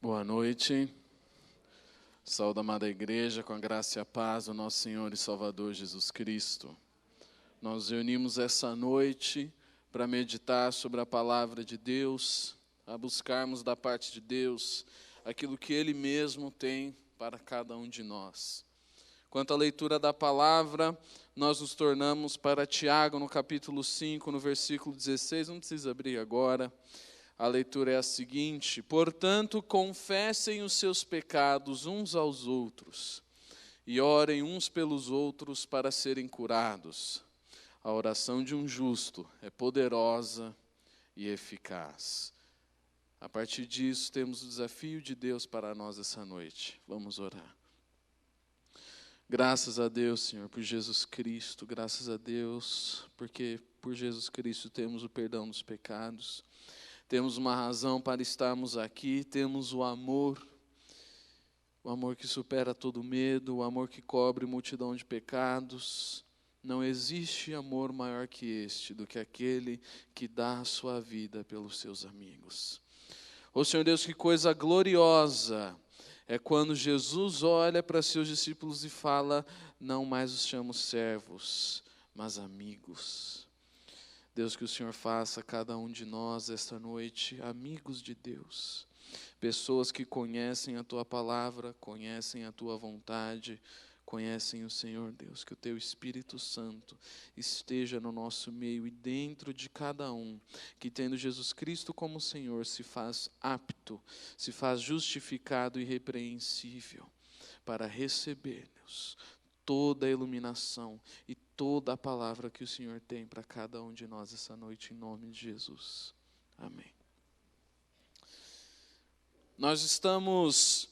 Boa noite. Saúde, amada igreja, com a graça e a paz do nosso Senhor e Salvador Jesus Cristo. Nós reunimos essa noite para meditar sobre a palavra de Deus, a buscarmos da parte de Deus aquilo que Ele mesmo tem para cada um de nós. Quanto à leitura da palavra, nós nos tornamos para Tiago, no capítulo 5, no versículo 16, não precisa abrir agora. A leitura é a seguinte: portanto, confessem os seus pecados uns aos outros e orem uns pelos outros para serem curados. A oração de um justo é poderosa e eficaz. A partir disso, temos o desafio de Deus para nós essa noite. Vamos orar. Graças a Deus, Senhor, por Jesus Cristo. Graças a Deus, porque por Jesus Cristo temos o perdão dos pecados. Temos uma razão para estarmos aqui, temos o amor que supera todo medo, o amor que cobre multidão de pecados. Não existe amor maior que este, do que aquele que dá a sua vida pelos seus amigos. Ô Senhor Deus, que coisa gloriosa é quando Jesus olha para seus discípulos e fala: não mais os chamo servos, mas amigos. Deus, que o Senhor faça cada um de nós esta noite amigos de Deus, pessoas que conhecem a Tua palavra, conhecem a Tua vontade, conhecem o Senhor Deus, que o Teu Espírito Santo esteja no nosso meio e dentro de cada um, que tendo Jesus Cristo como Senhor se faz apto, se faz justificado e irrepreensível para receber, Deus, toda a iluminação e toda a palavra que o Senhor tem para cada um de nós essa noite, em nome de Jesus. Amém. Nós estamos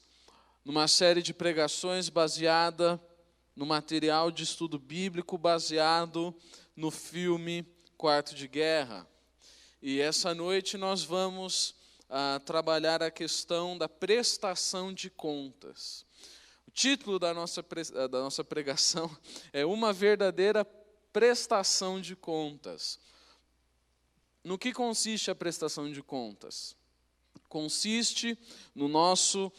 numa série de pregações baseada no material de estudo bíblico, baseado no filme Quarto de Guerra. E essa noite nós vamos trabalhar a questão da prestação de contas. O título da nossa pregação é Uma Verdadeira Prestação de Contas. No que consiste a prestação de contas? Consiste, no nosso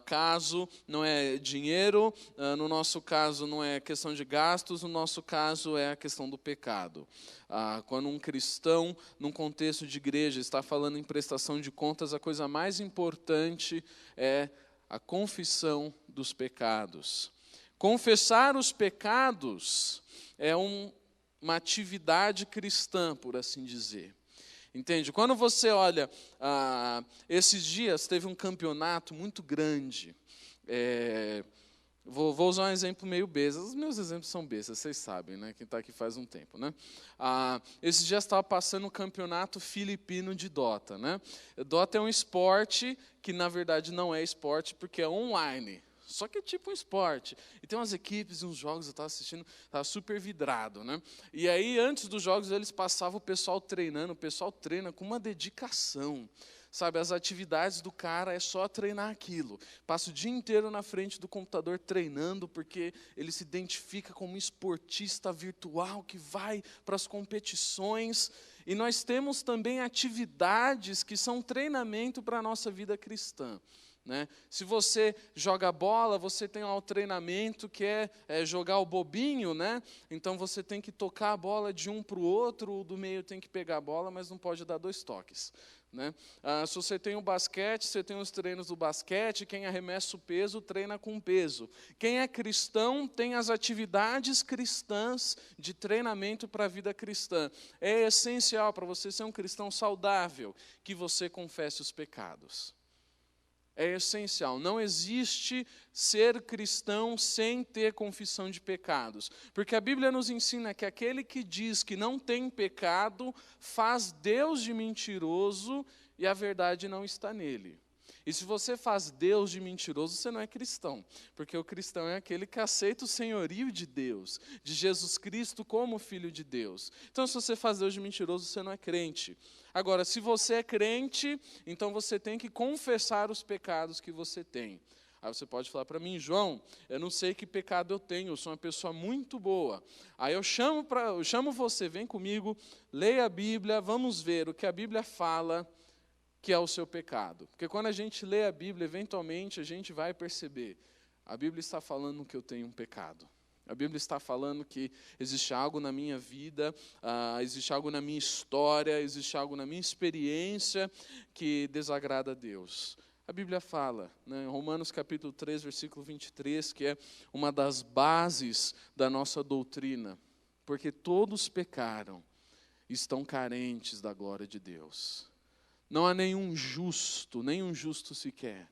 caso, não é dinheiro, no nosso caso não é questão de gastos, no nosso caso é a questão do pecado. Quando um cristão, num contexto de igreja, está falando em prestação de contas, a coisa mais importante é a confissão dos pecados. Confessar os pecados é uma atividade cristã, por assim dizer. Entende? Quando você olha, esses dias teve um campeonato muito grande. Vou usar um exemplo meio besta. Os meus exemplos são bestas, vocês sabem, né? Quem está aqui faz um tempo, né? Esses dias estava passando o campeonato filipino de Dota, né? Dota é um esporte que, na verdade, não é esporte porque é online. Só que é tipo um esporte. E tem umas equipes e uns jogos, eu estava assistindo, estava super vidrado, né? E aí, antes dos jogos, eles passavam o pessoal treinando. O pessoal treina com uma dedicação. Sabe, as atividades do cara é só treinar aquilo. Passa o dia inteiro na frente do computador treinando, porque ele se identifica como um esportista virtual que vai para as competições. E nós temos também atividades que são treinamento para a nossa vida cristã. Né? Se você joga bola, você tem lá o treinamento que é jogar o bobinho, né? Então você tem que tocar a bola de um para o outro, o do meio tem que pegar a bola, mas não pode dar 2 toques. Né? Se você tem o basquete, você tem os treinos do basquete, quem arremessa o peso, treina com peso. Quem é cristão tem as atividades cristãs de treinamento para a vida cristã. É essencial para você ser um cristão saudável que você confesse os pecados. É essencial. Não existe ser cristão sem ter confissão de pecados. Porque a Bíblia nos ensina que aquele que diz que não tem pecado faz Deus de mentiroso e a verdade não está nele. E se você faz Deus de mentiroso, você não é cristão. Porque o cristão é aquele que aceita o senhorio de Deus, de Jesus Cristo como Filho de Deus. Então, se você faz Deus de mentiroso, você não é crente. Agora, se você é crente, então você tem que confessar os pecados que você tem. Aí você pode falar para mim: João, eu não sei que pecado eu tenho, eu sou uma pessoa muito boa. Aí eu chamo você, vem comigo, leia a Bíblia, vamos ver o que a Bíblia fala que é o seu pecado. Porque quando a gente lê a Bíblia, eventualmente a gente vai perceber, a Bíblia está falando que eu tenho um pecado. A Bíblia está falando que existe algo na minha vida, existe algo na minha história, existe algo na minha experiência que desagrada a Deus. A Bíblia fala, né, em Romanos capítulo 3, versículo 23, que é uma das bases da nossa doutrina. Porque todos pecaram e estão carentes da glória de Deus. Não há nenhum justo sequer.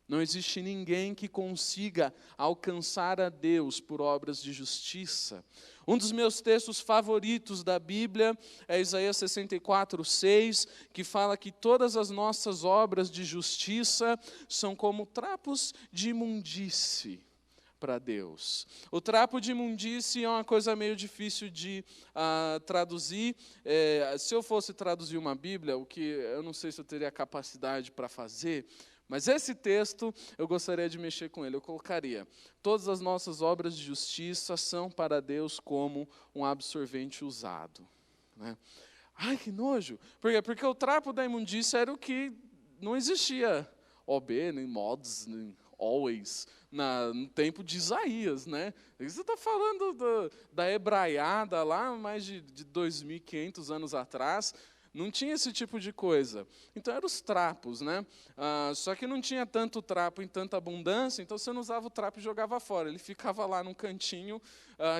Não existe ninguém que consiga alcançar a Deus por obras de justiça. Um dos meus textos favoritos da Bíblia é Isaías 64:6, que fala que todas as nossas obras de justiça são como trapos de imundície para Deus. O trapo de imundície é uma coisa meio difícil de traduzir. Se eu fosse traduzir uma Bíblia, o que eu não sei se eu teria capacidade para fazer, mas esse texto, eu gostaria de mexer com ele. Eu colocaria: todas as nossas obras de justiça são para Deus como um absorvente usado. Né? Ai, que nojo! Por quê? Porque o trapo da imundícia era o que não existia OB, nem mods, nem always, no tempo de Isaías. Né? Você está falando da hebraiada lá, mais de 2.500 anos atrás. Não tinha esse tipo de coisa. Então, eram os trapos, né? Só que não tinha tanto trapo em tanta abundância, então você não usava o trapo e jogava fora. Ele ficava lá num cantinho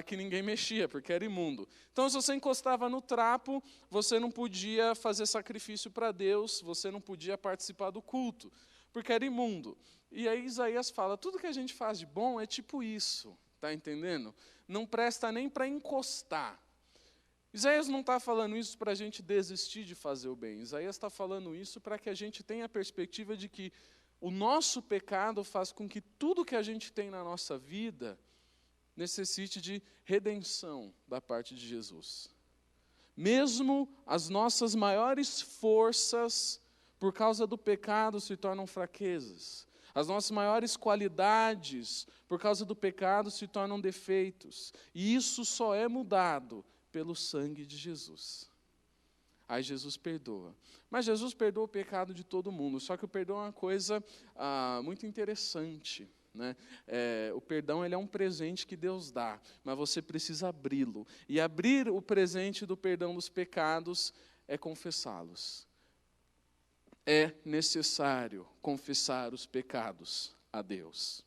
que ninguém mexia, porque era imundo. Então, se você encostava no trapo, você não podia fazer sacrifício para Deus, você não podia participar do culto, porque era imundo. E aí Isaías fala, tudo que a gente faz de bom é tipo isso, tá entendendo? Não presta nem para encostar. Isaías não está falando isso para a gente desistir de fazer o bem. Isaías está falando isso para que a gente tenha a perspectiva de que o nosso pecado faz com que tudo que a gente tem na nossa vida necessite de redenção da parte de Jesus. Mesmo as nossas maiores forças, por causa do pecado, se tornam fraquezas. As nossas maiores qualidades, por causa do pecado, se tornam defeitos. E isso só é mudado pelo sangue de Jesus. Aí Jesus perdoa. Mas Jesus perdoa o pecado de todo mundo. Só que o perdão é uma coisa muito interessante. Né? O perdão ele é um presente que Deus dá, mas você precisa abri-lo. E abrir o presente do perdão dos pecados é confessá-los. É necessário confessar os pecados a Deus.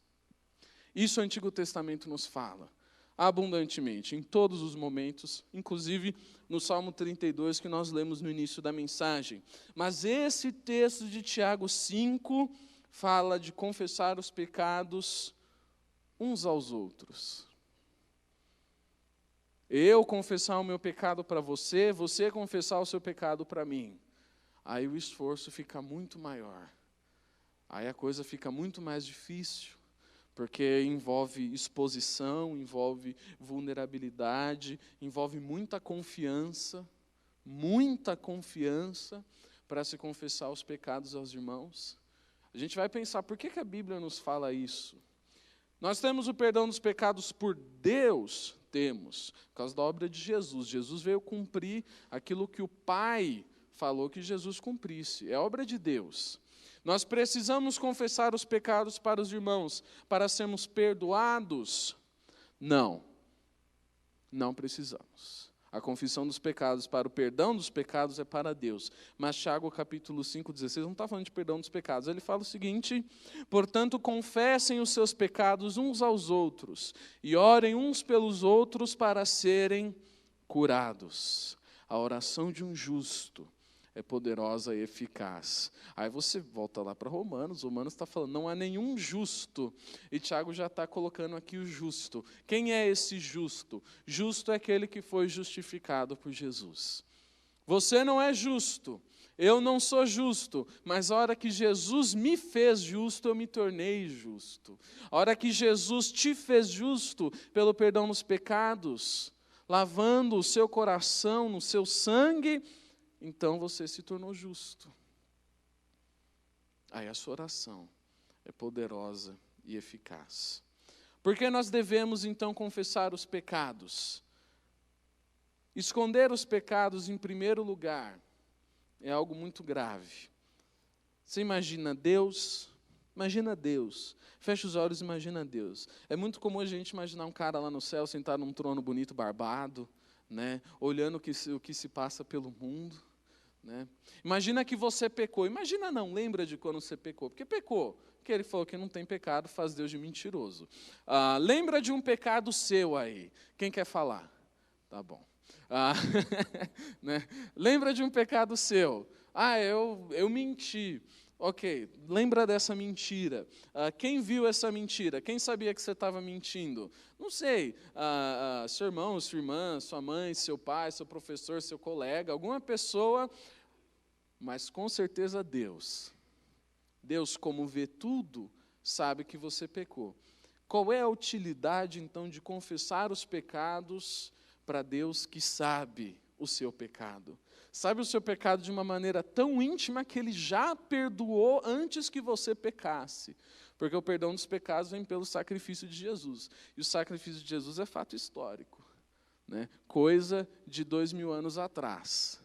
Isso o Antigo Testamento nos fala abundantemente, em todos os momentos, inclusive no Salmo 32, que nós lemos no início da mensagem. Mas esse texto de Tiago 5 fala de confessar os pecados uns aos outros. Eu confessar o meu pecado para você, você confessar o seu pecado para mim. Aí o esforço fica muito maior. Aí a coisa fica muito mais difícil. Porque envolve exposição, envolve vulnerabilidade, envolve muita confiança para se confessar os pecados aos irmãos. A gente vai pensar, por que a Bíblia nos fala isso? Nós temos o perdão dos pecados por Deus? Temos, por causa da obra de Jesus. Jesus veio cumprir aquilo que o Pai falou que Jesus cumprisse. É obra de Deus. Nós precisamos confessar os pecados para os irmãos, para sermos perdoados? Não precisamos. A confissão dos pecados para o perdão dos pecados é para Deus. Mas Tiago capítulo 5:16 não está falando de perdão dos pecados. Ele fala o seguinte: portanto, confessem os seus pecados uns aos outros e orem uns pelos outros para serem curados. A oração de um justo é poderosa e eficaz. Aí você volta lá para Romanos está falando, não há nenhum justo. E Tiago já está colocando aqui o justo. Quem é esse justo? Justo é aquele que foi justificado por Jesus. Você não é justo, eu não sou justo, mas a hora que Jesus me fez justo, eu me tornei justo. A hora que Jesus te fez justo pelo perdão dos pecados, lavando o seu coração no seu sangue, então você se tornou justo. Aí a sua oração é poderosa e eficaz. Por que nós devemos então confessar os pecados? Esconder os pecados em primeiro lugar é algo muito grave. Você imagina Deus? Imagina Deus. Fecha os olhos e imagina Deus. É muito comum a gente imaginar um cara lá no céu, sentado num trono bonito, barbado, né, olhando o que se passa pelo mundo. Né? Imagina que você pecou. Imagina não, lembra de quando você pecou. Porque pecou. Porque ele falou que não tem pecado, faz Deus de mentiroso. Lembra de um pecado seu aí. Quem quer falar? Tá bom. Né? Lembra de um pecado seu. Eu menti. Ok, lembra dessa mentira. Quem viu essa mentira? Quem sabia que você estava mentindo? Não sei. Seu irmão, sua irmã, sua mãe, seu pai, seu professor, seu colega, alguma pessoa, mas com certeza Deus. Deus, como vê tudo, sabe que você pecou. Qual é a utilidade, então, de confessar os pecados para Deus que sabe o seu pecado? Sabe o seu pecado de uma maneira tão íntima que Ele já perdoou antes que você pecasse. Porque o perdão dos pecados vem pelo sacrifício de Jesus. E o sacrifício de Jesus é fato histórico. Né? Coisa de 2000 anos atrás.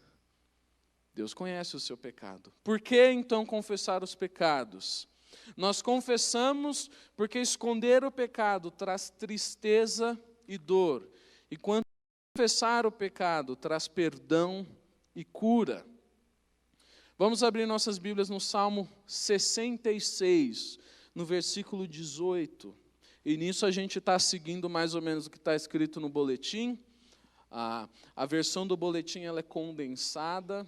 Deus conhece o seu pecado. Por que, então, confessar os pecados? Nós confessamos porque esconder o pecado traz tristeza e dor. E quando confessar o pecado traz perdão e cura. Vamos abrir nossas Bíblias no Salmo 66, no versículo 18. E nisso a gente está seguindo mais ou menos o que está escrito no boletim. A versão do boletim ela é condensada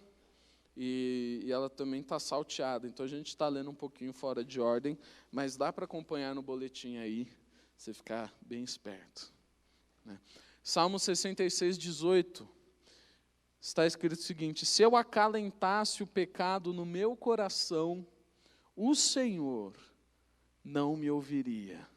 e ela também está salteada. Então a gente está lendo um pouquinho fora de ordem, mas dá para acompanhar no boletim aí, você ficar bem esperto. Né? Salmo 66, 18. Está escrito o seguinte: se eu acalentasse o pecado no meu coração, o Senhor não me ouviria.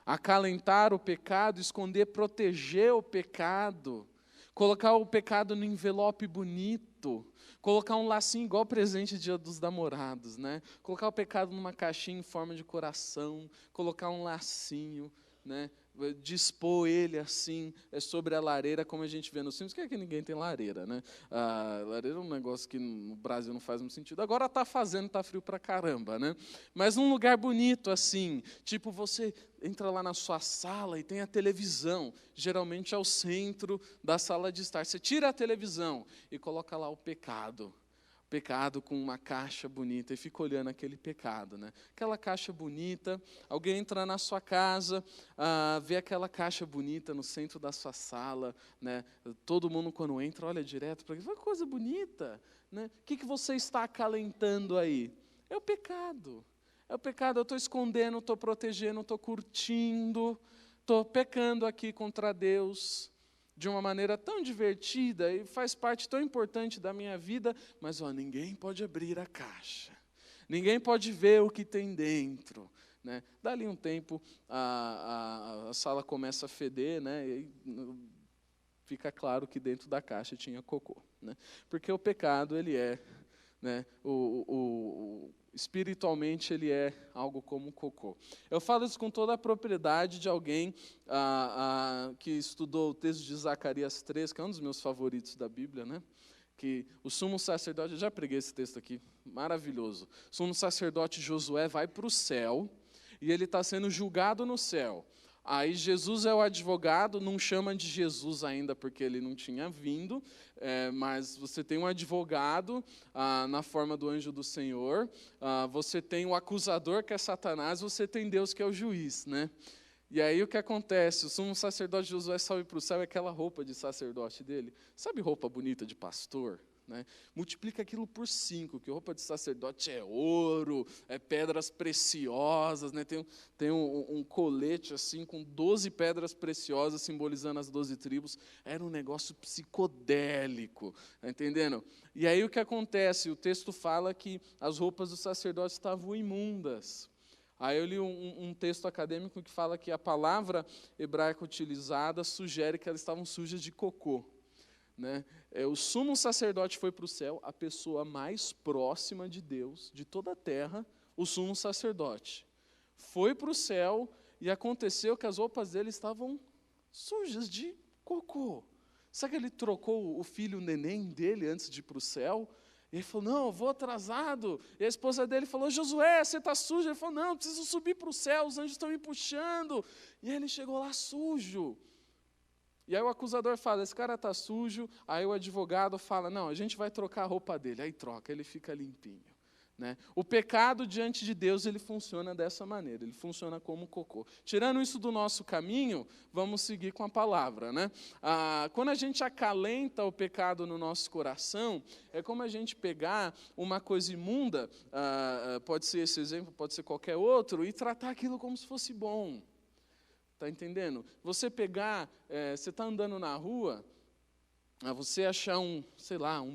Acalentar o pecado, esconder, proteger o pecado, colocar o pecado no envelope bonito, colocar um lacinho igual presente Dia dos Namorados, né? Colocar o pecado numa caixinha em forma de coração, colocar um lacinho, né? Dispor ele assim, sobre a lareira, como a gente vê nos filmes, que é que ninguém tem lareira, né? Lareira é um negócio que no Brasil não faz muito sentido. Agora está fazendo, está frio pra caramba, né? Mas num lugar bonito assim, tipo você entra lá na sua sala e tem a televisão, geralmente é o centro da sala de estar. Você tira a televisão e coloca lá o pecado com uma caixa bonita, e fica olhando aquele pecado, né? Aquela caixa bonita, alguém entra na sua casa, vê aquela caixa bonita no centro da sua sala, né? Todo mundo quando entra olha direto para aquilo, coisa bonita, né? O que você está acalentando aí? É o pecado, eu estou escondendo, estou protegendo, estou curtindo, estou pecando aqui contra Deus, de uma maneira tão divertida e faz parte tão importante da minha vida, mas ninguém pode abrir a caixa, ninguém pode ver o que tem dentro. Né? Dali um tempo, a sala começa a feder, né? E fica claro que dentro da caixa tinha cocô. Né? Porque o pecado, ele é, né, espiritualmente, ele é algo como cocô. Eu falo isso com toda a propriedade de alguém que estudou o texto de Zacarias 3, que é um dos meus favoritos da Bíblia, né? Que o sumo sacerdote, eu já preguei esse texto aqui, maravilhoso. O sumo sacerdote Josué vai para o céu e ele está sendo julgado no céu. Aí Jesus é o advogado, não chama de Jesus ainda porque ele não tinha vindo, mas você tem um advogado na forma do anjo do Senhor, você tem o acusador que é Satanás, você tem Deus que é o juiz, né? E aí o que acontece? O sumo sacerdote Josué sobe para o céu, é aquela roupa de sacerdote dele, sabe roupa bonita de pastor? Né? Multiplica aquilo por 5, que roupa de sacerdote é ouro, é pedras preciosas, né? Tem um colete assim com 12 pedras preciosas simbolizando as 12 tribos. Era um negócio psicodélico, tá entendendo? E aí o que acontece? O texto fala que as roupas dos sacerdotes estavam imundas. Aí eu li um texto acadêmico que fala que a palavra hebraica utilizada sugere que elas estavam sujas de cocô. Né? O sumo sacerdote foi para o céu, a pessoa mais próxima de Deus, de toda a terra, o sumo sacerdote. Foi para o céu e aconteceu que as roupas dele estavam sujas de cocô. Sabe que ele trocou o filho neném dele antes de ir para o céu? E ele falou, não, eu vou atrasado. E a esposa dele falou, Josué, você está sujo? Ele falou, não, eu preciso subir para o céu, os anjos estão me puxando. E ele chegou lá sujo. E aí o acusador fala, esse cara está sujo. Aí o advogado fala, não, a gente vai trocar a roupa dele. Aí troca, ele fica limpinho. Né? O pecado diante de Deus, ele funciona dessa maneira, ele funciona como cocô. Tirando isso do nosso caminho, vamos seguir com a palavra. Né? Quando a gente acalenta o pecado no nosso coração, é como a gente pegar uma coisa imunda, pode ser esse exemplo, pode ser qualquer outro, e tratar aquilo como se fosse bom. Está entendendo? Você pegar, você está andando na rua, você achar um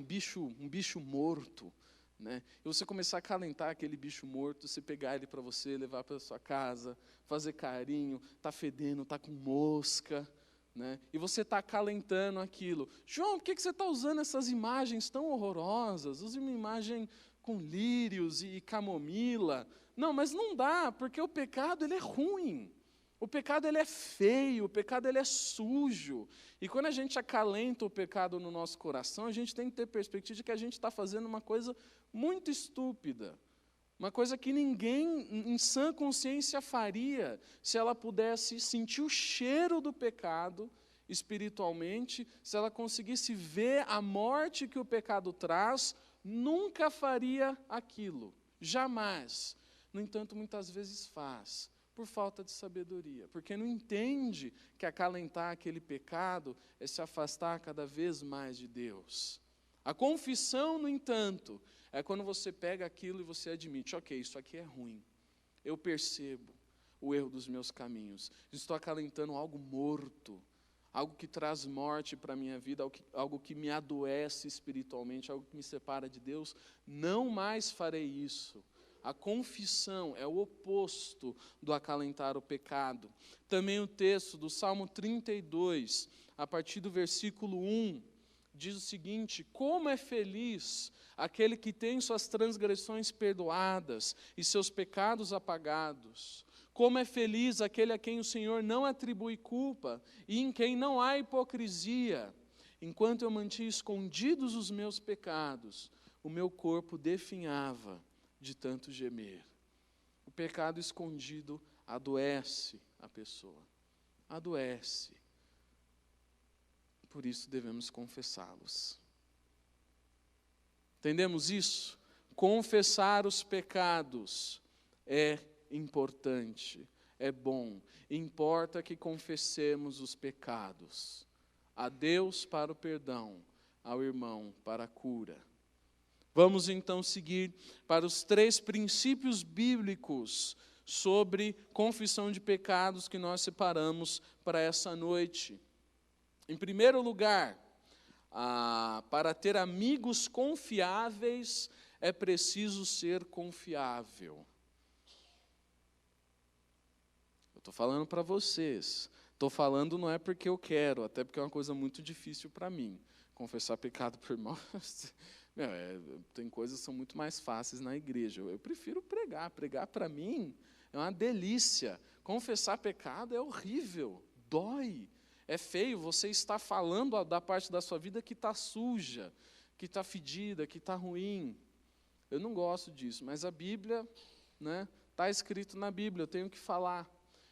bicho morto, né? E você começar a acalentar aquele bicho morto, você pegar ele para você, levar para a sua casa, fazer carinho, está fedendo, está com mosca, né? E você está acalentando aquilo. João, por que você está usando essas imagens tão horrorosas? Usa uma imagem com lírios e camomila. Não, mas não dá, porque o pecado ele é ruim. O pecado ele é feio, o pecado ele é sujo. E quando a gente acalenta o pecado no nosso coração, a gente tem que ter perspectiva de que a gente está fazendo uma coisa muito estúpida. Uma coisa que ninguém em sã consciência faria se ela pudesse sentir o cheiro do pecado espiritualmente, se ela conseguisse ver a morte que o pecado traz, nunca faria aquilo. Jamais. No entanto, muitas vezes faz. Por falta de sabedoria, porque não entende que acalentar aquele pecado é se afastar cada vez mais de Deus. A confissão, no entanto, é quando você pega aquilo e você admite, ok, isso aqui é ruim, eu percebo o erro dos meus caminhos, estou acalentando algo morto, algo que traz morte para a minha vida, algo que me adoece espiritualmente, algo que me separa de Deus, não mais farei isso. A confissão é o oposto do acalentar o pecado. Também o texto do Salmo 32, a partir do versículo 1, diz o seguinte, como é feliz aquele que tem suas transgressões perdoadas e seus pecados apagados. Como é feliz aquele a quem o Senhor não atribui culpa e em quem não há hipocrisia. Enquanto eu mantinha escondidos os meus pecados, o meu corpo definhava de tanto gemer. O pecado escondido adoece a pessoa. Adoece. Por isso devemos confessá-los. Entendemos isso? Confessar os pecados é importante, é bom. Importa que confessemos os pecados. A Deus para o perdão, ao irmão para a cura. Vamos então seguir para os 3 princípios bíblicos sobre confissão de pecados que nós separamos para essa noite. Em primeiro lugar, para ter amigos confiáveis, é preciso ser confiável. Eu estou falando para vocês. Estou falando não é porque eu quero, até porque é uma coisa muito difícil para mim. Confessar pecado por irmão... tem coisas que são muito mais fáceis na igreja. Eu prefiro pregar. Pregar, para mim, é uma delícia. Confessar pecado é horrível, dói, é feio. Você está falando da parte da sua vida que está suja, que está fedida, que está ruim. Eu não gosto disso, mas a Bíblia, né, está escrito na Bíblia, eu tenho que falar.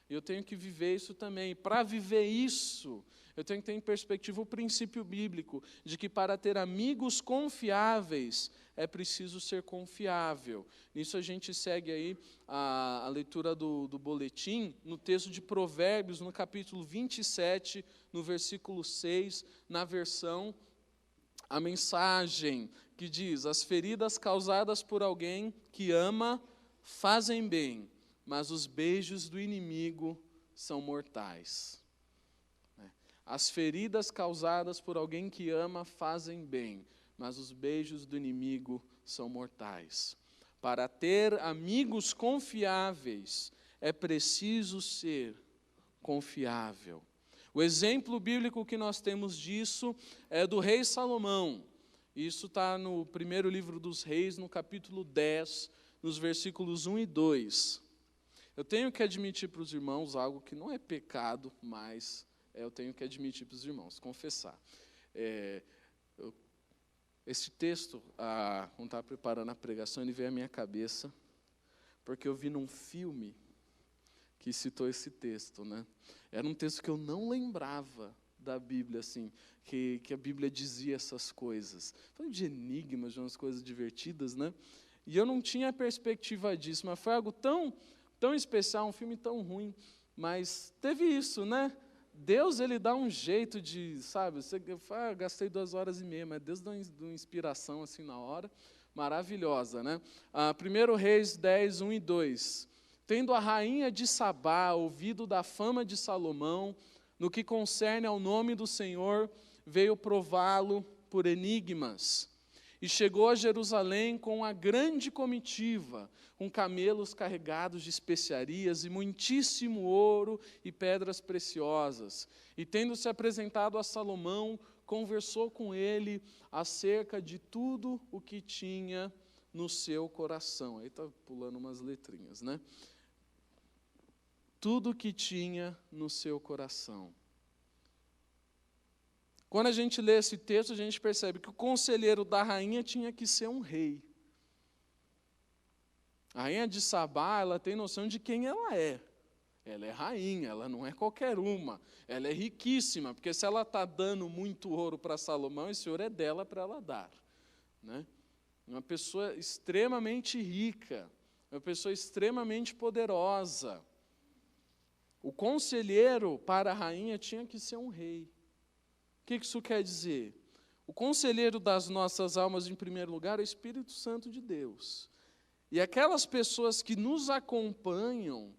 Eu tenho que viver isso também. Para viver isso, eu tenho que ter em perspectiva o princípio bíblico de que para ter amigos confiáveis é preciso ser confiável. Nisso a gente segue aí a leitura do boletim, no texto de Provérbios, no capítulo 27, no versículo 6, na versão, a mensagem que diz, as feridas causadas por alguém que ama fazem bem, mas os beijos do inimigo são mortais. As feridas causadas por alguém que ama fazem bem, mas os beijos do inimigo são mortais. Para ter amigos confiáveis, é preciso ser confiável. O exemplo bíblico que nós temos disso é do rei Salomão. Isso está no primeiro livro dos reis, no capítulo 10, nos versículos 1 e 2. Eu tenho que admitir para os irmãos algo que não é pecado, mas eu tenho que admitir para os irmãos, confessar. Esse texto, quando estava preparando a pregação, ele veio à minha cabeça, porque eu vi num filme que citou esse texto, né? Era um texto que eu não lembrava da Bíblia, assim, que a Bíblia dizia essas coisas. Falando de enigmas, de umas coisas divertidas, né? E eu não tinha perspectiva disso, mas foi algo tão especial, um filme tão ruim, mas teve isso, né? Deus, ele dá um jeito de, sabe, eu gastei 2h30, mas Deus dá uma inspiração assim na hora, maravilhosa, né? 1 Reis 10, 1 e 2. Tendo a rainha de Sabá ouvido da fama de Salomão, no que concerne ao nome do Senhor, veio prová-lo por enigmas. E chegou a Jerusalém com uma grande comitiva, com camelos carregados de especiarias e muitíssimo ouro e pedras preciosas. E tendo se apresentado a Salomão, conversou com ele acerca de tudo o que tinha no seu coração. Aí está pulando umas letrinhas, né? Tudo o que tinha no seu coração. Quando a gente lê esse texto, a gente percebe que o conselheiro da rainha tinha que ser um rei. A rainha de Sabá, ela tem noção de quem ela é. Ela é rainha, ela não é qualquer uma. Ela é riquíssima, porque se ela está dando muito ouro para Salomão, esse ouro é dela para ela dar, né? Uma pessoa extremamente rica, uma pessoa extremamente poderosa. O conselheiro para a rainha tinha que ser um rei. O que isso quer dizer? O conselheiro das nossas almas, em primeiro lugar, é o Espírito Santo de Deus. E aquelas pessoas que nos acompanham,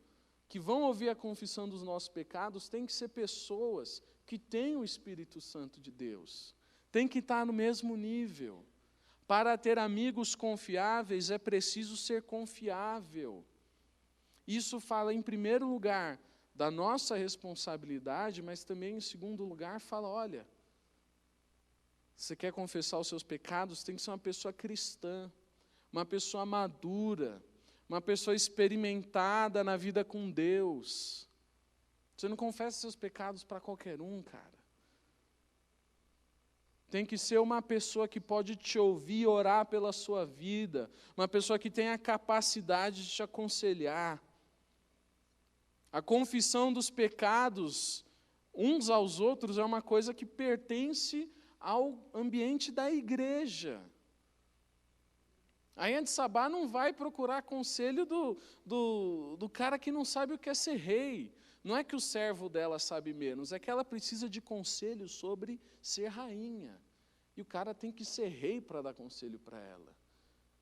que vão ouvir a confissão dos nossos pecados, têm que ser pessoas que têm o Espírito Santo de Deus. Tem que estar no mesmo nível. Para ter amigos confiáveis, é preciso ser confiável. Isso fala, em primeiro lugar, da nossa responsabilidade, mas também, em segundo lugar, fala, olha, você quer confessar os seus pecados, tem que ser uma pessoa cristã, uma pessoa madura, uma pessoa experimentada na vida com Deus. Você não confessa seus pecados para qualquer um, cara. Tem que ser uma pessoa que pode te ouvir e orar pela sua vida, uma pessoa que tem a capacidade de te aconselhar. A confissão dos pecados uns aos outros é uma coisa que pertence ao ambiente da igreja. A rainha de Sabá não vai procurar conselho do cara que não sabe o que é ser rei. Não é que o servo dela sabe menos, é que ela precisa de conselho sobre ser rainha. E o cara tem que ser rei para dar conselho para ela.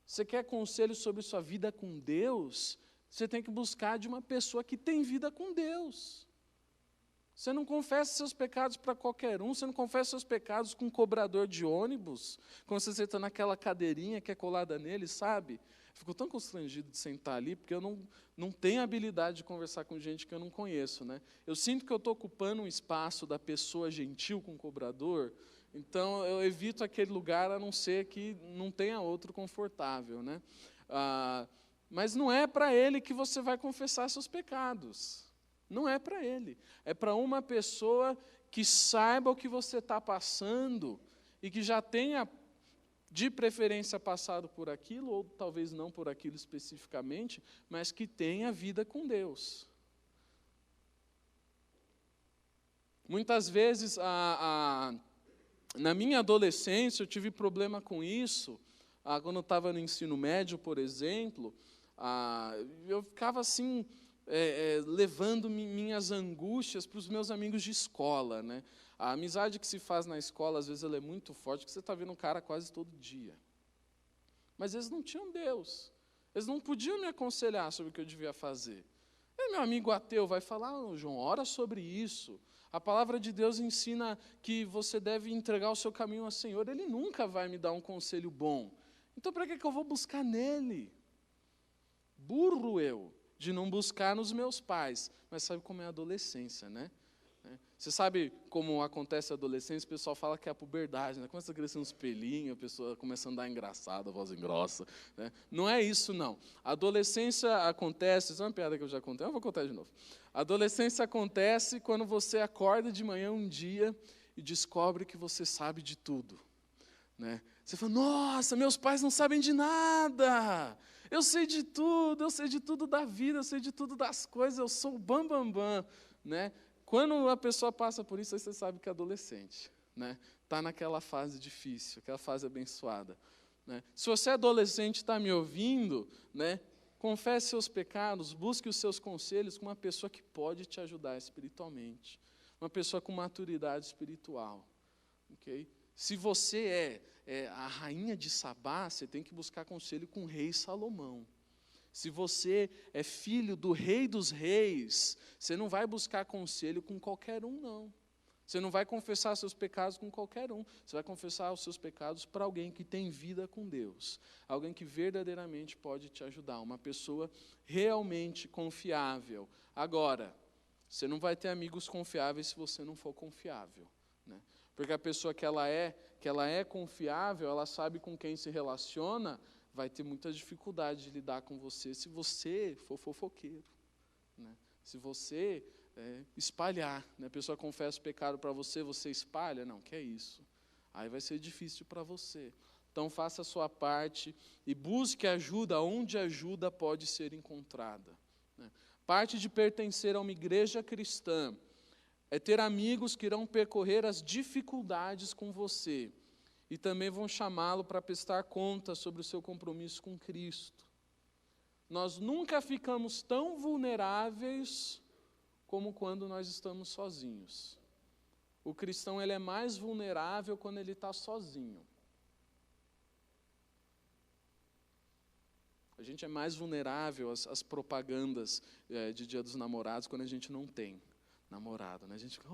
Você quer conselho sobre sua vida com Deus? Você tem que buscar de uma pessoa que tem vida com Deus. Você não confessa seus pecados para qualquer um, você não confessa seus pecados com um cobrador de ônibus, quando você senta naquela cadeirinha que é colada nele, sabe? Fico tão constrangido de sentar ali, porque eu não tenho habilidade de conversar com gente que eu não conheço, né? Eu sinto que eu estou ocupando um espaço da pessoa gentil com o cobrador, então eu evito aquele lugar, a não ser que não tenha outro confortável, né? Mas não é para ele que você vai confessar seus pecados. Não é para ele. É para uma pessoa que saiba o que você está passando e que já tenha, de preferência, passado por aquilo, ou talvez não por aquilo especificamente, mas que tenha vida com Deus. Muitas vezes, na minha adolescência, eu tive problema com isso. Quando eu estava no ensino médio, por exemplo, eu ficava assim, levando minhas angústias para os meus amigos de escola, né? A amizade que se faz na escola, às vezes, ela é muito forte, porque você está vendo um cara quase todo dia. Mas eles não tinham Deus. Eles não podiam me aconselhar sobre o que eu devia fazer. E meu amigo ateu vai falar, João, ora sobre isso. A palavra de Deus ensina que você deve entregar o seu caminho ao Senhor. Ele nunca vai me dar um conselho bom. Então, para que eu vou buscar nele? Burro eu, de não buscar nos meus pais. Mas sabe como é a adolescência, né? Você sabe como acontece a adolescência? O pessoal fala que é a puberdade, né? Começa a crescer uns pelinhos, a pessoa começa a andar engraçada, a voz engrossa, né? Não é isso, não. A adolescência acontece, isso é uma piada que eu já contei, eu vou contar de novo. A adolescência acontece quando você acorda de manhã um dia e descobre que você sabe de tudo. né? Você fala, nossa, meus pais não sabem de nada. Eu sei de tudo da vida, eu sei de tudo das coisas, eu sou o bam, bam, bam, né? Quando a pessoa passa por isso, aí você sabe que é adolescente, né? Está naquela fase difícil, aquela fase abençoada, né? Se você é adolescente e está me ouvindo, né? Confesse seus pecados, busque os seus conselhos com uma pessoa que pode te ajudar espiritualmente, uma pessoa com maturidade espiritual, ok? Se você é a rainha de Sabá, você tem que buscar conselho com o rei Salomão. Se você é filho do rei dos reis, você não vai buscar conselho com qualquer um, não. Você não vai confessar seus pecados com qualquer um. Você vai confessar os seus pecados para alguém que tem vida com Deus. Alguém que verdadeiramente pode te ajudar. Uma pessoa realmente confiável. Agora, você não vai ter amigos confiáveis se você não for confiável, né? Porque a pessoa que ela é confiável, ela sabe com quem se relaciona, vai ter muita dificuldade de lidar com você se você for fofoqueiro, né? Se você espalhar, né? A pessoa confessa o pecado para você, você espalha, não, que é isso. Aí vai ser difícil para você. Então faça a sua parte e busque ajuda onde ajuda pode ser encontrada, né? Parte de pertencer a uma igreja cristã é ter amigos que irão percorrer as dificuldades com você e também vão chamá-lo para prestar conta sobre o seu compromisso com Cristo. Nós nunca ficamos tão vulneráveis como quando nós estamos sozinhos. O cristão ele é mais vulnerável quando ele está sozinho. A gente é mais vulnerável às propagandas de Dia dos Namorados quando a gente não tem namorado, né? A gente fica,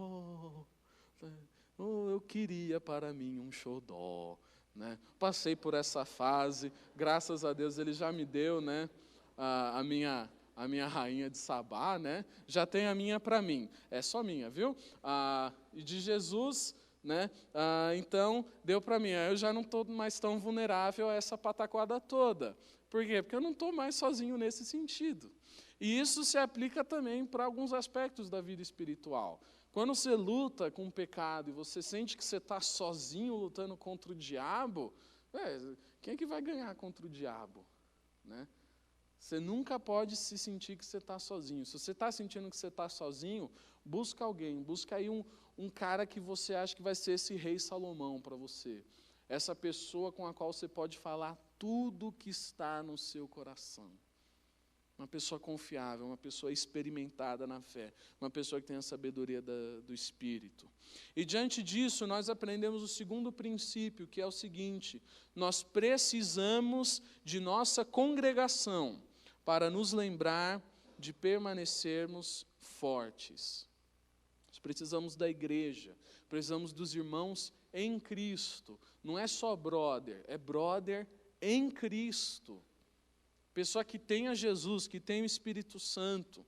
eu queria para mim um xodó, né? Passei por essa fase, graças a Deus ele já me deu, né? A minha rainha de Sabá, né? Já tem a minha para mim, é só minha, viu? E de Jesus, né? Então deu para mim. Eu já não estou mais tão vulnerável a essa pataquada toda. Por quê? Porque eu não estou mais sozinho nesse sentido. E isso se aplica também para alguns aspectos da vida espiritual. Quando você luta com o pecado e você sente que você está sozinho lutando contra o diabo, quem é que vai ganhar contra o diabo, né? Você nunca pode se sentir que você está sozinho. Se você está sentindo que você está sozinho, busca alguém, busca aí um cara que você acha que vai ser esse rei Salomão para você. Essa pessoa com a qual você pode falar tudo que está no seu coração. Uma pessoa confiável, uma pessoa experimentada na fé, uma pessoa que tem a sabedoria do Espírito. E diante disso, nós aprendemos o segundo princípio, que é o seguinte: nós precisamos de nossa congregação para nos lembrar de permanecermos fortes. Nós precisamos da igreja, precisamos dos irmãos em Cristo. Não é só brother, é brother em Cristo. Pessoa que tem a Jesus, que tem o Espírito Santo.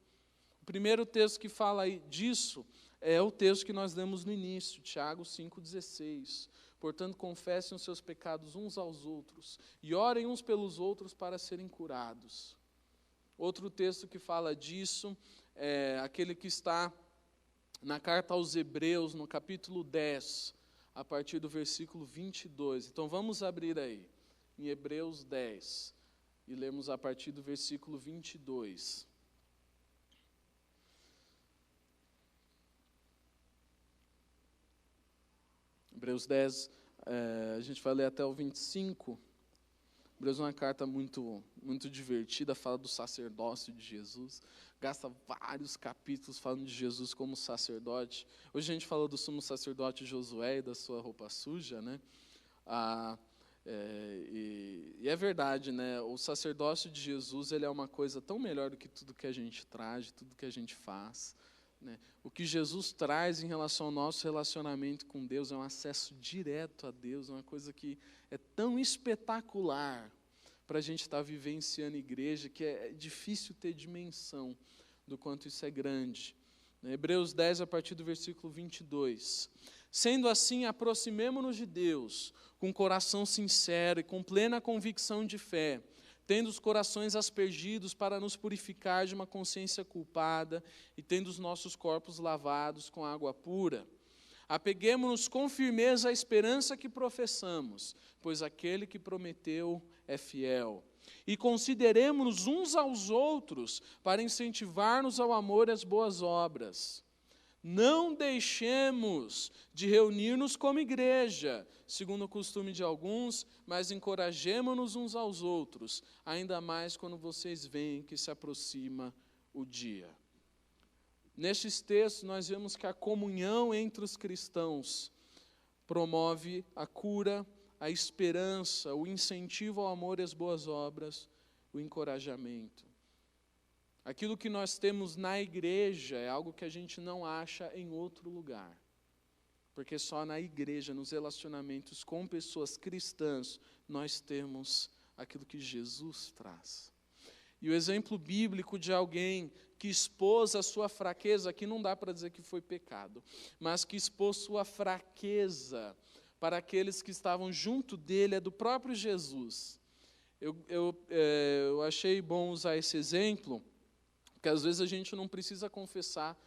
O primeiro texto que fala disso é o texto que nós lemos no início, Tiago 5,16. Portanto, confessem os seus pecados uns aos outros e orem uns pelos outros para serem curados. Outro texto que fala disso é aquele que está na carta aos Hebreus, no capítulo 10, a partir do versículo 22. Então, vamos abrir aí, em Hebreus 10. E lemos a partir do versículo 22. Hebreus 10, a gente vai ler até o 25. Hebreus é uma carta muito, muito divertida, fala do sacerdócio de Jesus. Gasta vários capítulos falando de Jesus como sacerdote. Hoje a gente falou do sumo sacerdote Josué e da sua roupa suja, né? E é verdade, né? O sacerdócio de Jesus ele é uma coisa tão melhor do que tudo que a gente traz, tudo que a gente faz, né? O que Jesus traz em relação ao nosso relacionamento com Deus é um acesso direto a Deus, é uma coisa que é tão espetacular para a gente estar vivenciando igreja, que é difícil ter dimensão do quanto isso é grande. Hebreus 10, a partir do versículo 22. Sendo assim, aproximemo-nos de Deus, com coração sincero e com plena convicção de fé, tendo os corações aspergidos para nos purificar de uma consciência culpada e tendo os nossos corpos lavados com água pura. Apeguemo-nos com firmeza à esperança que professamos, pois aquele que prometeu é fiel. E consideremo-nos uns aos outros para incentivar-nos ao amor e às boas obras. Não deixemos de reunir-nos como igreja, segundo o costume de alguns, mas encorajemo-nos uns aos outros, ainda mais quando vocês veem que se aproxima o dia. Nestes textos, nós vemos que a comunhão entre os cristãos promove a cura, a esperança, o incentivo ao amor e às boas obras, o encorajamento. Aquilo que nós temos na igreja é algo que a gente não acha em outro lugar. Porque só na igreja, nos relacionamentos com pessoas cristãs, nós temos aquilo que Jesus traz. E o exemplo bíblico de alguém que expôs a sua fraqueza, aqui não dá para dizer que foi pecado, mas que expôs sua fraqueza para aqueles que estavam junto dele, é do próprio Jesus. Eu achei bom usar esse exemplo, porque às vezes a gente não precisa confessar,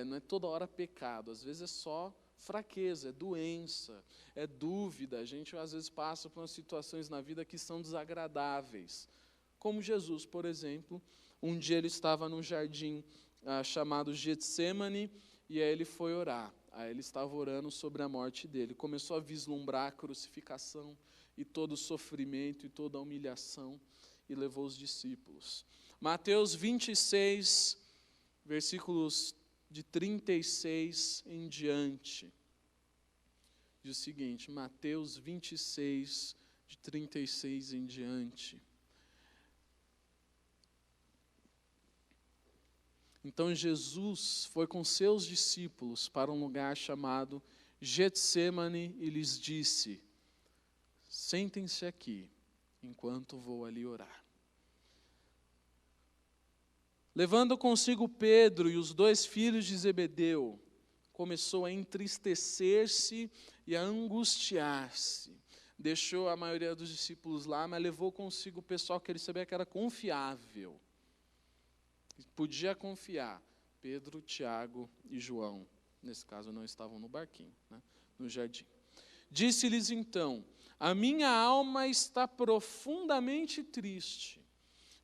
não é toda hora pecado, às vezes é só fraqueza, é doença, é dúvida. A gente às vezes passa por umas situações na vida que são desagradáveis. Como Jesus, por exemplo, um dia ele estava num jardim chamado Getsêmani, e aí ele foi orar. Aí ele estava orando sobre a morte dele. Começou a vislumbrar a crucificação e todo o sofrimento e toda a humilhação, e levou os discípulos. Mateus 26, versículos de 36 em diante. Diz o seguinte, Mateus 26, de 36 em diante. Então Jesus foi com seus discípulos para um lugar chamado Getsêmani e lhes disse: sentem-se aqui, enquanto vou ali orar. Levando consigo Pedro e os 2 filhos de Zebedeu, começou a entristecer-se e a angustiar-se. Deixou a maioria dos discípulos lá, mas levou consigo o pessoal que ele sabia que era confiável. Podia confiar. Pedro, Tiago e João, nesse caso não estavam no barquinho, no jardim. Disse-lhes então: a minha alma está profundamente triste,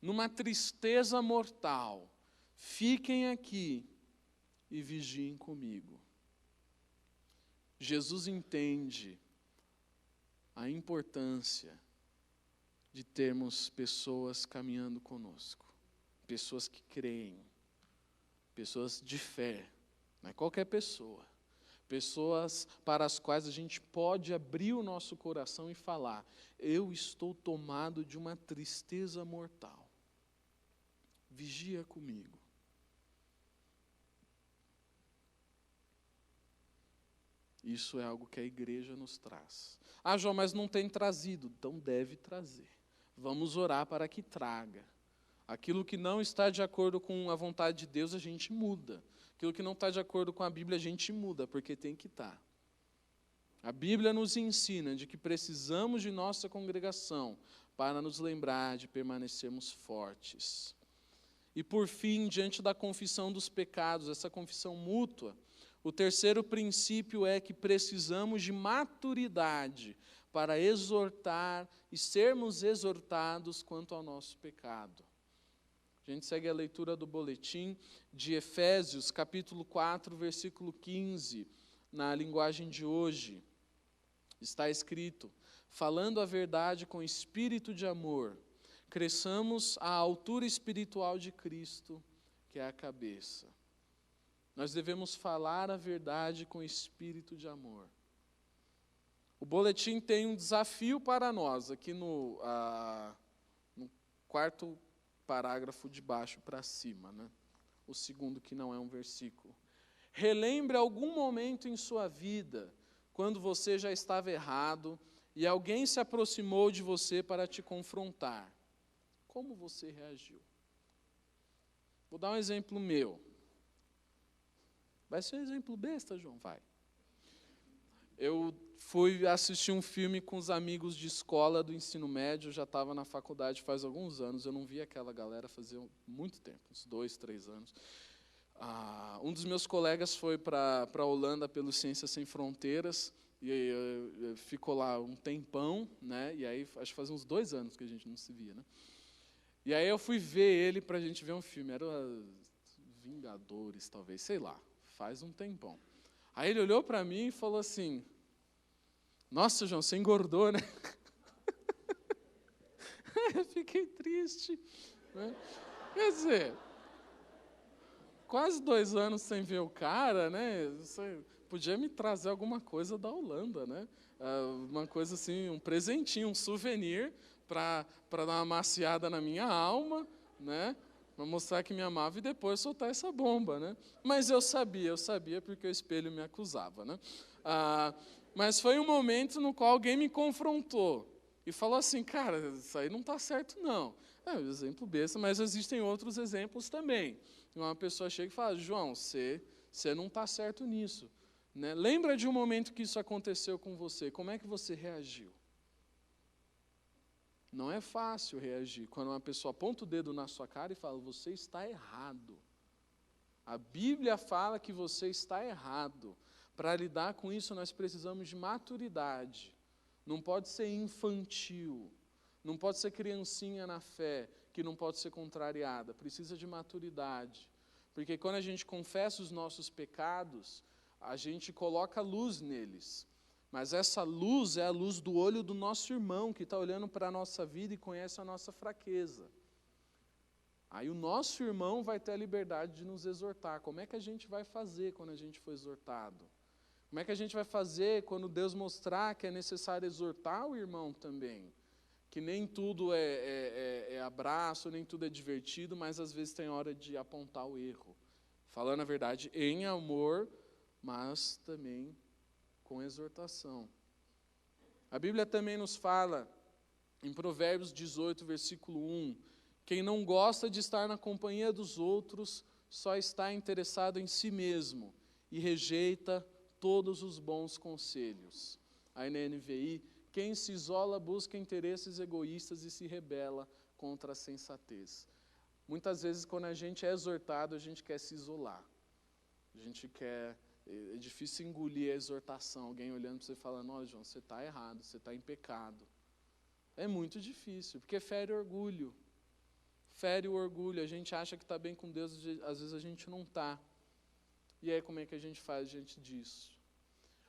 numa tristeza mortal. Fiquem aqui e vigiem comigo. Jesus entende a importância de termos pessoas caminhando conosco. Pessoas que creem, pessoas de fé, não é qualquer pessoa. Pessoas para as quais a gente pode abrir o nosso coração e falar: eu estou tomado de uma tristeza mortal. Vigia comigo. Isso é algo que a igreja nos traz. Ah, João, mas não tem trazido. Então deve trazer. Vamos orar para que traga. Aquilo que não está de acordo com a vontade de Deus, a gente muda. Aquilo que não está de acordo com a Bíblia, a gente muda, porque tem que estar. A Bíblia nos ensina de que precisamos de nossa congregação para nos lembrar de permanecermos fortes. E por fim, diante da confissão dos pecados, essa confissão mútua, o terceiro princípio é que precisamos de maturidade para exortar e sermos exortados quanto ao nosso pecado. A gente segue a leitura do boletim de Efésios, capítulo 4, versículo 15, na linguagem de hoje. Está escrito: falando a verdade com espírito de amor, cresçamos à altura espiritual de Cristo, que é a cabeça. Nós devemos falar a verdade com espírito de amor. O boletim tem um desafio para nós, aqui no quarto parágrafo de baixo para cima, o segundo, que não é um versículo. Relembre algum momento em sua vida, quando você já estava errado, e alguém se aproximou de você para te confrontar. Como você reagiu? Vou dar um exemplo meu. Vai ser um exemplo besta, João? Vai. Eu fui assistir um filme com os amigos de escola do ensino médio, eu já estava na faculdade faz alguns anos, eu não via aquela galera fazia muito tempo, uns 2, 3 anos. Um dos meus colegas foi para a Holanda pelo Ciências Sem Fronteiras, e aí, ficou lá um tempão, né? E aí acho que fazia uns 2 anos que a gente não se via, né? E aí eu fui ver ele para a gente ver um filme, era Vingadores, talvez, sei lá, faz um tempão. Aí ele olhou para mim e falou assim, nossa, João, você engordou, né? Eu fiquei triste, né? Quer dizer, quase 2 anos sem ver o cara, né? Você podia me trazer alguma coisa da Holanda, né? Uma coisa assim, um presentinho, um souvenir para dar uma maciada na minha alma, né? Para mostrar que me amava e depois soltar essa bomba, né? Mas eu sabia porque o espelho me acusava, né? Mas foi um momento no qual alguém me confrontou e falou assim, cara, isso aí não está certo, não. É um exemplo besta, mas existem outros exemplos também. Uma pessoa chega e fala, João, você não está certo nisso. Né? Lembra de um momento que isso aconteceu com você, como é que você reagiu? Não é fácil reagir quando uma pessoa aponta o dedo na sua cara e fala, você está errado. A Bíblia fala que você está errado. Para lidar com isso, nós precisamos de maturidade. Não pode ser infantil. Não pode ser criancinha na fé, que não pode ser contrariada. Precisa de maturidade. Porque quando a gente confessa os nossos pecados, a gente coloca luz neles. Mas essa luz é a luz do olho do nosso irmão, que está olhando para a nossa vida e conhece a nossa fraqueza. Aí o nosso irmão vai ter a liberdade de nos exortar. Como é que a gente vai fazer quando a gente for exortado? Como é que a gente vai fazer quando Deus mostrar que é necessário exortar o irmão também? Que nem tudo é abraço, nem tudo é divertido, mas às vezes tem hora de apontar o erro. Falando a verdade em amor, mas também com exortação. A Bíblia também nos fala, em Provérbios 18, versículo 1, quem não gosta de estar na companhia dos outros, só está interessado em si mesmo e rejeita todos os bons conselhos. Aí na NVI, quem se isola busca interesses egoístas e se rebela contra a sensatez. Muitas vezes, quando a gente é exortado, a gente quer se isolar. A gente quer... É difícil engolir a exortação. Alguém olhando para você e falando, ó, João, você está errado, você está em pecado. É muito difícil, porque fere orgulho. Fere o orgulho. A gente acha que está bem com Deus, às vezes a gente não está. E aí, como é que a gente faz diante disso?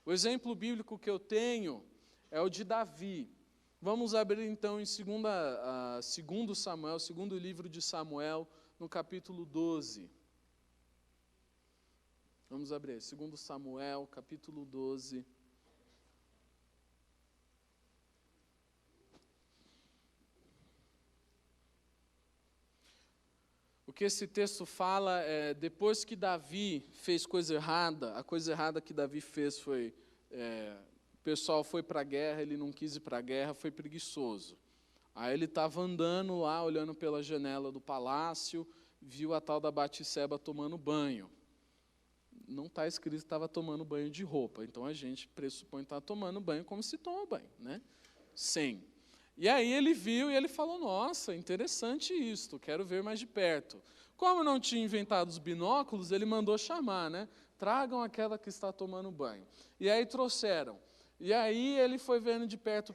O exemplo bíblico que eu tenho é o de Davi. Vamos abrir então em 2 Samuel, segundo livro de Samuel, no capítulo 12. Vamos abrir, 2 Samuel, capítulo 12. O que esse texto fala é, depois que Davi fez coisa errada, a coisa errada que Davi fez foi, o pessoal foi para a guerra, ele não quis ir para a guerra, foi preguiçoso. Aí ele estava andando lá, olhando pela janela do palácio, viu a tal da Batseba tomando banho. Não está escrito que estava tomando banho de roupa, então a gente pressupõe que estava tomando banho como se toma banho, né? Sem. E aí ele viu e ele falou, nossa, interessante isto, quero ver mais de perto. Como não tinha inventado os binóculos, ele mandou chamar, né? Tragam aquela que está tomando banho. E aí trouxeram. E aí ele foi vendo de perto,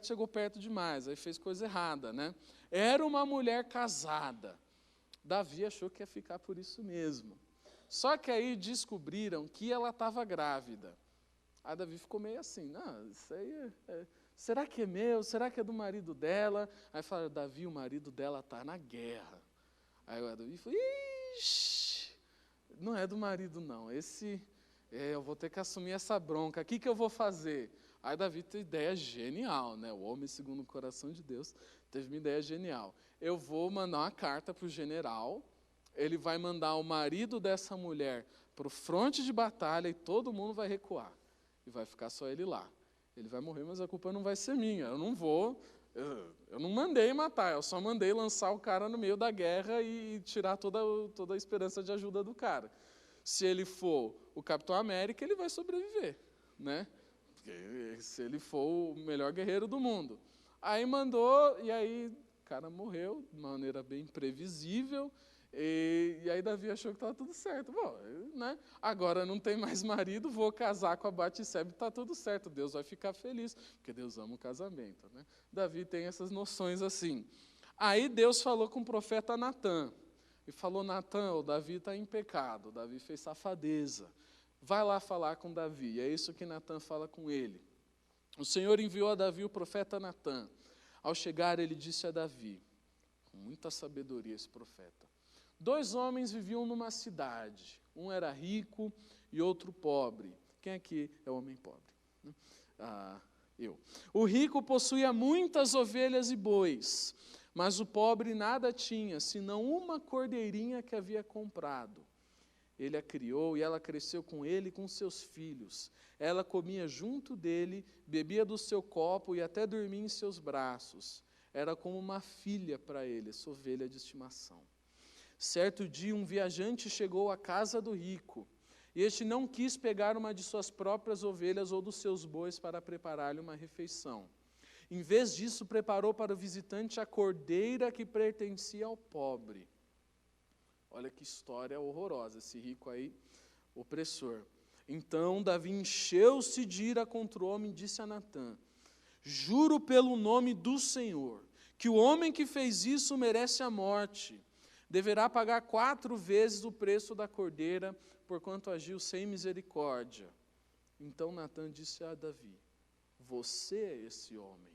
chegou perto demais, aí fez coisa errada, né? Era uma mulher casada. Davi achou que ia ficar por isso mesmo. Só que aí descobriram que ela estava grávida. Aí Davi ficou meio assim, não, isso aí será que é meu? Será que é do marido dela? Aí falaram, Davi, o marido dela está na guerra. Aí o Davi falou, ixi, não é do marido não, eu vou ter que assumir essa bronca, o que eu vou fazer? Aí Davi teve ideia genial, né? O homem segundo o coração de Deus teve uma ideia genial. Eu vou mandar uma carta para o general, ele vai mandar o marido dessa mulher para o fronte de batalha e todo mundo vai recuar. E vai ficar só ele lá. Ele vai morrer, mas a culpa não vai ser minha. Eu não mandei matar, eu só mandei lançar o cara no meio da guerra e tirar toda a esperança de ajuda do cara. Se ele for o Capitão América, ele vai sobreviver, né? Porque se ele for o melhor guerreiro do mundo. Aí mandou, e aí o cara morreu de maneira bem previsível. E aí Davi achou que estava tudo certo. Bom, né? Agora não tem mais marido, vou casar com a Batseba e está tudo certo. Deus vai ficar feliz, porque Deus ama o casamento. Né? Davi tem essas noções assim. Aí Deus falou com o profeta Natã. E falou, Natã, o Davi está em pecado, o Davi fez safadeza. Vai lá falar com Davi. E é isso que Natã fala com ele. O Senhor enviou a Davi o profeta Natã. Ao chegar, ele disse a Davi, com muita sabedoria esse profeta, 2 homens viviam numa cidade. Um era rico e outro pobre. Quem aqui é o homem pobre? Eu. O rico possuía muitas ovelhas e bois, mas o pobre nada tinha, senão uma cordeirinha que havia comprado. Ele a criou e ela cresceu com ele e com seus filhos. Ela comia junto dele, bebia do seu copo e até dormia em seus braços. Era como uma filha para ele, essa ovelha de estimação. Certo dia, um viajante chegou à casa do rico, e este não quis pegar uma de suas próprias ovelhas ou dos seus bois para preparar-lhe uma refeição. Em vez disso, preparou para o visitante a cordeira que pertencia ao pobre. Olha que história horrorosa, esse rico aí, opressor. Então Davi encheu-se de ira contra o homem e disse a Natã, juro pelo nome do Senhor, que o homem que fez isso merece a morte. Deverá pagar 4 vezes o preço da cordeira, porquanto agiu sem misericórdia. Então Natã disse a Davi, você é esse homem.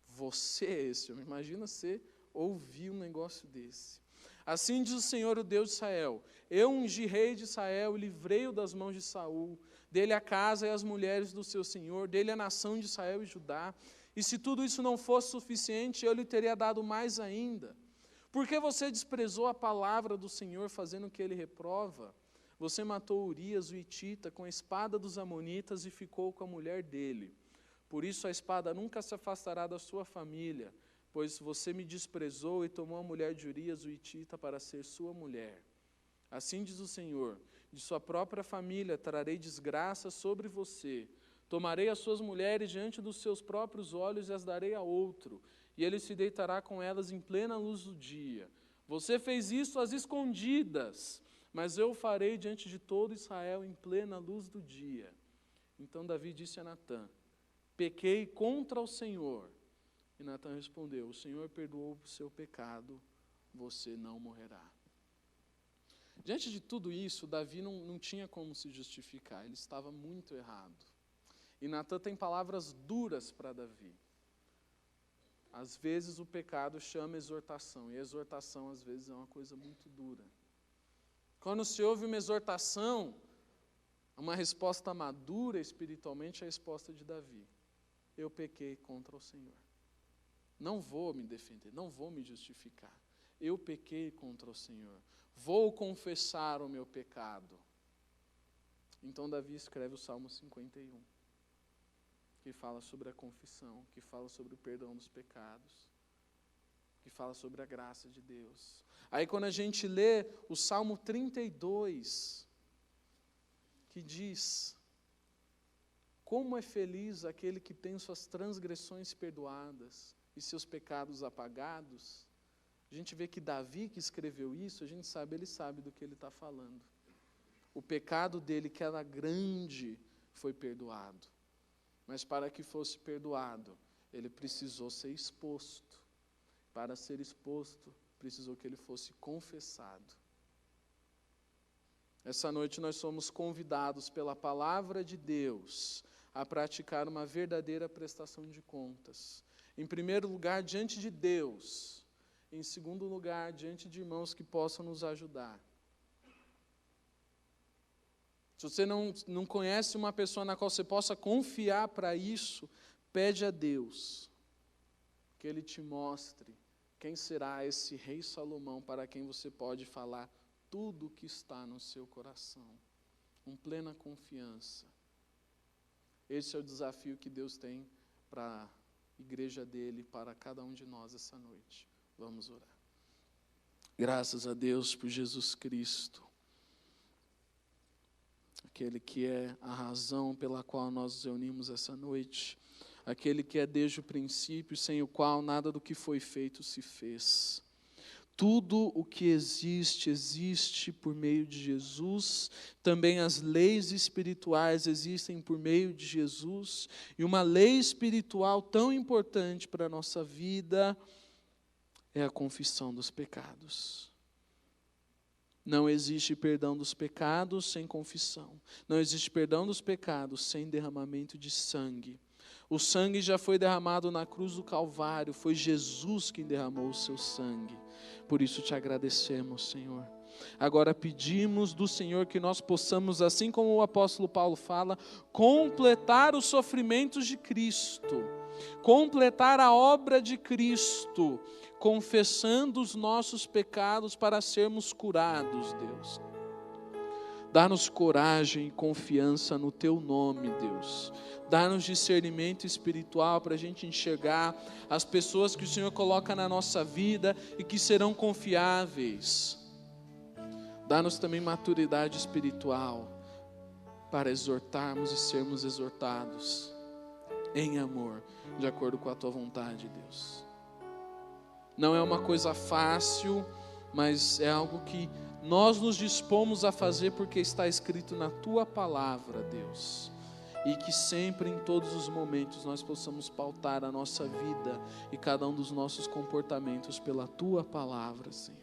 Você é esse homem. Imagina você ouvir um negócio desse. Assim diz o Senhor, o Deus de Israel, eu ungi rei de Israel e livrei-o das mãos de Saul, dele a casa e as mulheres do seu senhor, dele a nação de Israel e Judá. E se tudo isso não fosse suficiente, eu lhe teria dado mais ainda. Porque você desprezou a palavra do Senhor, fazendo o que ele reprova? Você matou Urias, o hitita, com a espada dos amonitas e ficou com a mulher dele. Por isso a espada nunca se afastará da sua família, pois você me desprezou e tomou a mulher de Urias, o hitita, para ser sua mulher. Assim diz o Senhor, de sua própria família trarei desgraça sobre você. Tomarei as suas mulheres diante dos seus próprios olhos e as darei a outro, e ele se deitará com elas em plena luz do dia. Você fez isso às escondidas, mas eu o farei diante de todo Israel em plena luz do dia. Então Davi disse a Natã, pequei contra o Senhor. E Natã respondeu, o Senhor perdoou o seu pecado, você não morrerá. Diante de tudo isso, Davi não tinha como se justificar, ele estava muito errado. E Natã tem palavras duras para Davi. Às vezes o pecado chama exortação, e a exortação às vezes é uma coisa muito dura. Quando se ouve uma exortação, uma resposta madura espiritualmente é a resposta de Davi. Eu pequei contra o Senhor. Não vou me defender, não vou me justificar. Eu pequei contra o Senhor. Vou confessar o meu pecado. Então Davi escreve o Salmo 51. Que fala sobre a confissão, que fala sobre o perdão dos pecados, que fala sobre a graça de Deus. Aí quando a gente lê o Salmo 32, que diz, como é feliz aquele que tem suas transgressões perdoadas e seus pecados apagados, a gente vê que Davi que escreveu isso, a gente sabe, ele sabe do que ele está falando. O pecado dele, que era grande, foi perdoado. Mas para que fosse perdoado, ele precisou ser exposto. Para ser exposto, precisou que ele fosse confessado. Essa noite nós somos convidados pela palavra de Deus a praticar uma verdadeira prestação de contas. Em primeiro lugar, diante de Deus. Em segundo lugar, diante de irmãos que possam nos ajudar. Se você não conhece uma pessoa na qual você possa confiar para isso, pede a Deus que Ele te mostre quem será esse rei Salomão para quem você pode falar tudo o que está no seu coração, com plena confiança. Esse é o desafio que Deus tem para a igreja dele, para cada um de nós essa noite. Vamos orar. Graças a Deus por Jesus Cristo, aquele que é a razão pela qual nós nos reunimos essa noite, aquele que é desde o princípio, sem o qual nada do que foi feito se fez. Tudo o que existe, existe por meio de Jesus. Também as leis espirituais existem por meio de Jesus. E uma lei espiritual tão importante para a nossa vida é a confissão dos pecados. Não existe perdão dos pecados sem confissão. Não existe perdão dos pecados sem derramamento de sangue. O sangue já foi derramado na cruz do Calvário. Foi Jesus quem derramou o seu sangue. Por isso te agradecemos, Senhor. Agora pedimos do Senhor que nós possamos, assim como o apóstolo Paulo fala, completar os sofrimentos de Cristo. Completar a obra de Cristo, confessando os nossos pecados para sermos curados, Deus. Dá-nos coragem e confiança no Teu nome, Deus. Dá-nos discernimento espiritual para a gente enxergar as pessoas que o Senhor coloca na nossa vida e que serão confiáveis. Dá-nos também maturidade espiritual para exortarmos e sermos exortados em amor, de acordo com a Tua vontade, Deus. Não é uma coisa fácil, mas é algo que nós nos dispomos a fazer porque está escrito na Tua palavra, Deus. E que sempre, em todos os momentos, nós possamos pautar a nossa vida e cada um dos nossos comportamentos pela Tua palavra, Senhor.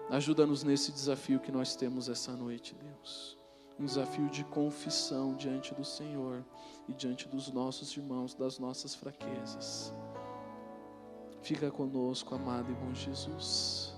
Ajuda-nos nesse desafio que nós temos essa noite, Deus. Um desafio de confissão diante do Senhor e diante dos nossos irmãos, das nossas fraquezas. Fica conosco, amado e bom Jesus.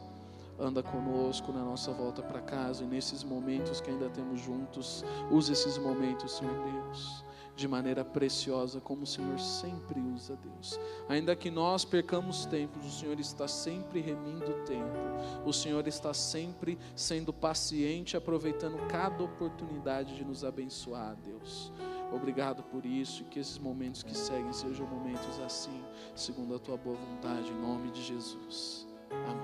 Anda conosco na nossa volta para casa e nesses momentos que ainda temos juntos, use esses momentos, Senhor Deus, de maneira preciosa, como o Senhor sempre usa, Deus. Ainda que nós percamos tempo, o Senhor está sempre remindo o tempo. O Senhor está sempre sendo paciente, aproveitando cada oportunidade de nos abençoar, Deus. Obrigado por isso e que esses momentos que seguem sejam momentos assim, segundo a Tua boa vontade, em nome de Jesus. Amém.